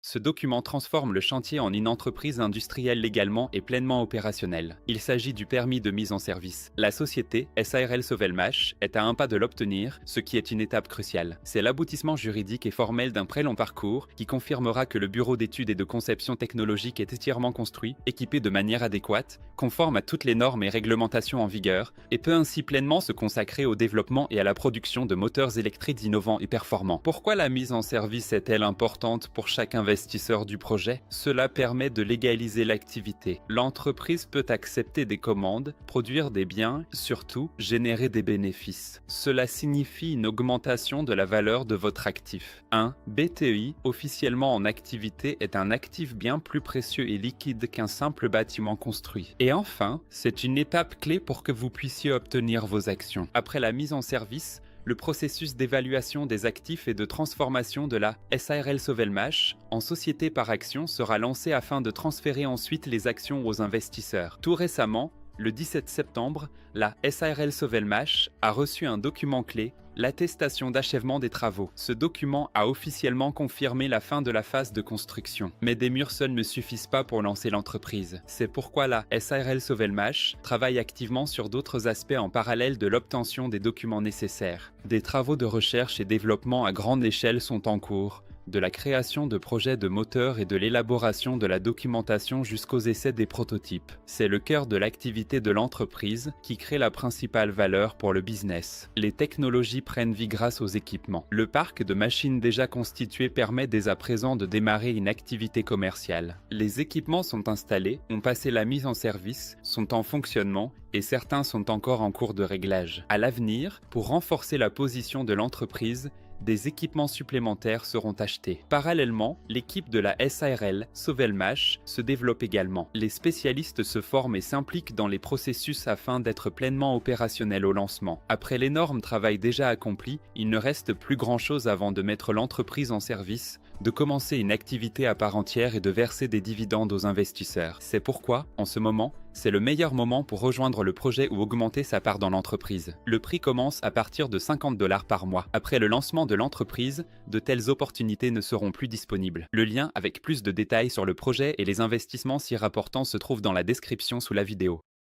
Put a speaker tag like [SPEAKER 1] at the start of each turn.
[SPEAKER 1] Ce document transforme le chantier en une entreprise industrielle légalement et pleinement opérationnelle. Il s'agit du permis de mise en service. La société, SARL Sovelmash, est à un pas de l'obtenir, ce qui est une étape cruciale. C'est l'aboutissement juridique et formel d'un très long parcours qui confirmera que le bureau d'études et de conception technologique est entièrement construit, équipé de manière adéquate, conforme à toutes les normes et réglementations en vigueur, et peut ainsi pleinement se consacrer au développement et à la production de moteurs électriques innovants et performants. Pourquoi la mise en service est-elle importante pour chaque investisseur du projet? Cela permet de légaliser l'activité. L'entreprise peut accepter des commandes, produire des biens, surtout générer des bénéfices. Cela signifie une augmentation de la valeur de votre actif. Un BTI, officiellement en activité, est un actif bien plus précieux et liquide qu'un simple bâtiment construit. Et enfin, c'est une étape clé pour que vous puissiez obtenir vos actions. Après la mise en service, le processus d'évaluation des actifs et de transformation de la SARL Sovelmash en société par action sera lancé afin de transférer ensuite les actions aux investisseurs. Tout récemment, le 17 septembre, la SARL Sovelmash a reçu un document clé, l'attestation d'achèvement des travaux. Ce document a officiellement confirmé la fin de la phase de construction. Mais des murs seuls ne suffisent pas pour lancer l'entreprise. C'est pourquoi la SARL Sovelmash travaille activement sur d'autres aspects en parallèle de l'obtention des documents nécessaires. Des travaux de recherche et développement à grande échelle sont en cours, de la création de projets de moteurs et de l'élaboration de la documentation jusqu'aux essais des prototypes. C'est le cœur de l'activité de l'entreprise qui crée la principale valeur pour le business. Les technologies prennent vie grâce aux équipements. Le parc de machines déjà constitué permet dès à présent de démarrer une activité commerciale. Les équipements sont installés, ont passé la mise en service, sont en fonctionnement et certains sont encore en cours de réglage. À l'avenir, pour renforcer la position de l'entreprise, des équipements supplémentaires seront achetés. Parallèlement, l'équipe de la SARL Sovelmash se développe également. Les spécialistes se forment et s'impliquent dans les processus afin d'être pleinement opérationnels au lancement. Après l'énorme travail déjà accompli, il ne reste plus grand-chose avant de mettre l'entreprise en service, de commencer une activité à part entière et de verser des dividendes aux investisseurs. C'est pourquoi, en ce moment, c'est le meilleur moment pour rejoindre le projet ou augmenter sa part dans l'entreprise. Le prix commence à partir de 50 $ par mois. Après le lancement de l'entreprise, de telles opportunités ne seront plus disponibles. Le lien avec plus de détails sur le projet et les investissements s'y rapportant se trouve dans la description sous la vidéo.